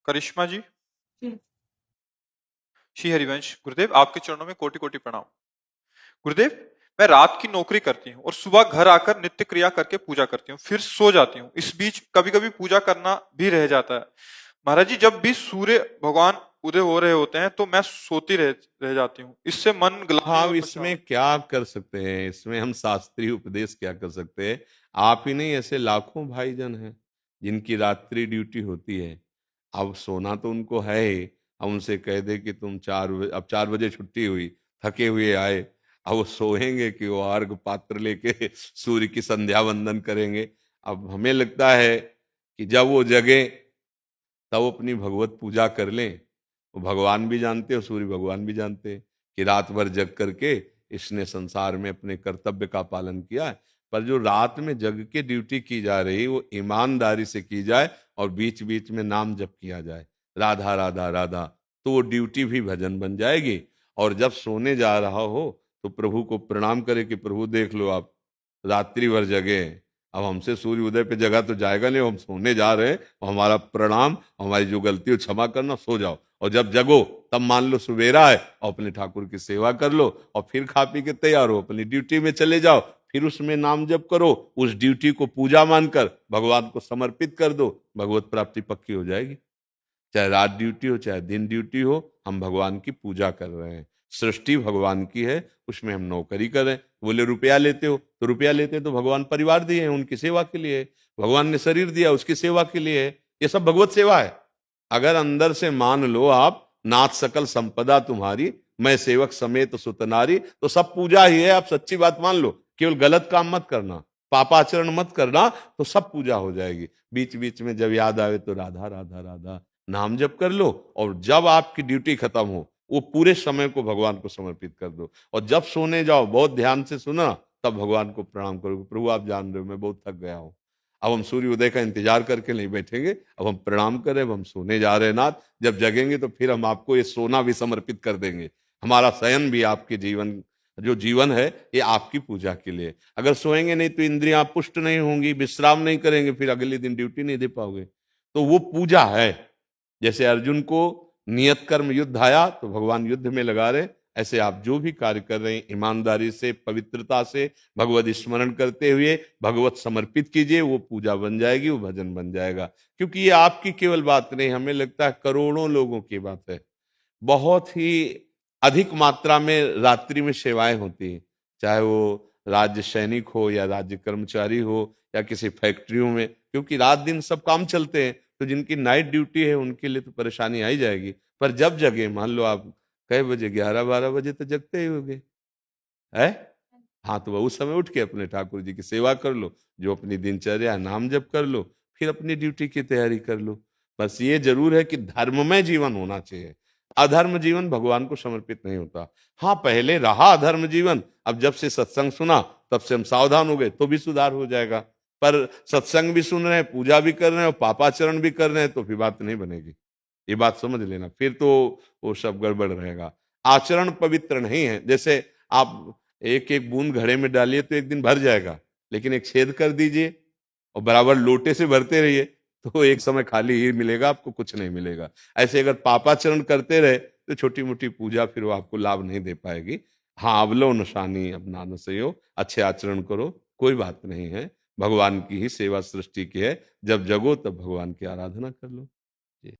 करिश्मा जी, जी। श्री हरिवंश, गुरुदेव आपके चरणों में कोटि कोटि प्रणाम। गुरुदेव, मैं रात की नौकरी करती हूँ और सुबह घर आकर नित्य क्रिया करके पूजा करती हूँ, फिर सो जाती हूँ। इस बीच कभी कभी पूजा करना भी रह जाता है। महाराज जी, जब भी सूर्य भगवान उदय हो रहे होते हैं तो मैं सोती रह जाती हूँ। इससे मन ग्लानि हाँ, अब और इसमें पछतावा। क्या कर सकते हैं? इसमें हम शास्त्रीय उपदेश क्या कर सकते हैं? आप ही नहीं, ऐसे लाखों भाईजन हैं जिनकी रात्रि ड्यूटी होती है। अब सोना तो उनको है ही। अब उनसे कह दे कि तुम 4 बजे, अब 4 बजे छुट्टी हुई, थके हुए आए, अब वो सोएंगे कि वो अर्घ पात्र लेके सूर्य की संध्या वंदन करेंगे? अब हमें लगता है कि जब वो जगे तब वो अपनी भगवत पूजा कर लें। वो भगवान भी जानते और सूर्य भगवान भी जानते हैं कि रात भर जग करके इसने संसार में अपने कर्तव्य का पालन किया है। पर जो रात में जग के ड्यूटी की जा रही वो ईमानदारी से की जाए और बीच बीच में नाम जप किया जाए, राधा राधा राधा, तो वो ड्यूटी भी भजन बन जाएगी। और जब सोने जा रहा हो तो प्रभु को प्रणाम करे कि प्रभु देख लो, आप रात्रि भर जगे हैं। अब हमसे सूर्य उदय पे जगह तो जाएगा नहीं, हम सोने जा रहे हैं, और हमारा प्रणाम, हमारी जो गलती हो क्षमा करना, सो जाओ। और जब जगो तब मान लो सवेरा है और अपने ठाकुर की सेवा कर लो और फिर खा पी के तैयार हो अपनी ड्यूटी में चले जाओ। फिर उसमें नाम जप करो, उस ड्यूटी को पूजा मानकर भगवान को समर्पित कर दो, भगवत प्राप्ति पक्की हो जाएगी। चाहे रात ड्यूटी हो चाहे दिन ड्यूटी हो, हम भगवान की पूजा कर रहे हैं। सृष्टि भगवान की है, उसमें हम नौकरी कर रहे हैं। बोले रुपया लेते हो, तो रुपया लेते हैं तो भगवान परिवार दिए हैं, उनकी सेवा के लिए है। भगवान ने शरीर दिया, उसकी सेवा के लिए है। ये सब भगवत सेवा है। अगर अंदर से मान लो आप, नाथ सकल संपदा तुम्हारी, मैं सेवक समेत सुतनारी, तो सब पूजा ही है। आप सच्ची बात मान लो, केवल गलत काम मत करना, पापाचरण मत करना, तो सब पूजा हो जाएगी। बीच बीच में जब याद आवे तो राधा राधा राधा नाम जप कर लो, और जब आपकी ड्यूटी खत्म हो वो पूरे समय को भगवान को समर्पित कर दो। और जब सोने जाओ बहुत ध्यान से सुना, तब भगवान को प्रणाम करो, प्रभु आप जान रहे हो मैं बहुत थक गया हूँ। अब हम सूर्य उदय का इंतजार करके नहीं बैठेंगे, अब हम प्रणाम करें, अब हम सोने जा रहे हैं नाथ। जब जगेंगे तो फिर हम आपको ये सोना भी समर्पित कर देंगे। हमारा शयन भी आपके जीवन, जो जीवन है ये आपकी पूजा के लिए। अगर सोएंगे नहीं तो इंद्रियां पुष्ट नहीं होंगी, विश्राम नहीं करेंगे, फिर अगले दिन ड्यूटी नहीं दे पाओगे। तो वो पूजा है। जैसे अर्जुन को नियत कर्म युद्ध आया तो भगवान युद्ध में लगा रहे, ऐसे आप जो भी कार्य कर रहे हैं ईमानदारी से, पवित्रता से, भगवत स्मरण करते हुए भगवत समर्पित कीजिए, वो पूजा बन जाएगी, वो भजन बन जाएगा। क्योंकि ये आपकी केवल बात नहीं, हमें लगता है करोड़ों लोगों की बात है। बहुत ही अधिक मात्रा में रात्रि में सेवाएं होती हैं, चाहे वो राज्य सैनिक हो या राज्य कर्मचारी हो या किसी फैक्ट्रियों में, क्योंकि रात दिन सब काम चलते हैं। तो जिनकी नाइट ड्यूटी है उनके लिए तो परेशानी आ ही जाएगी। पर जब जगे, मान लो आप कई बजे, 11-12 बजे तो जगते ही होगे, है? हाँ, तो उस समय उठ के अपने ठाकुर जी की सेवा कर लो, जो अपनी दिनचर्या है, नाम जप कर लो, फिर अपनी ड्यूटी की तैयारी कर लो। बस ये जरूर है कि धर्ममय जीवन होना चाहिए। अधर्म जीवन भगवान को समर्पित नहीं होता। हाँ, पहले रहा अधर्म जीवन, अब जब से सत्संग सुना तब से हम सावधान हो गए, तो भी सुधार हो जाएगा। पर सत्संग भी सुन रहे हैं, पूजा भी कर रहे हैं और पापाचरण भी कर रहे हैं, तो फिर बात नहीं बनेगी। ये बात समझ लेना, फिर तो वो सब गड़बड़ रहेगा। आचरण पवित्र नहीं है। जैसे आप एक एक बूंद घड़े में डालिए तो एक दिन भर जाएगा, लेकिन एक छेद कर दीजिए और बराबर लोटे से भरते रहिए, तो एक समय खाली ही मिलेगा, आपको कुछ नहीं मिलेगा। ऐसे अगर पापाचरण करते रहे तो छोटी मोटी पूजा फिर वो आपको लाभ नहीं दे पाएगी। हाँ, अवलो नशानी अपना न सयो, अच्छे आचरण करो, कोई बात नहीं है। भगवान की ही सेवा सृष्टि की है। जब जगो तब भगवान की आराधना कर लो।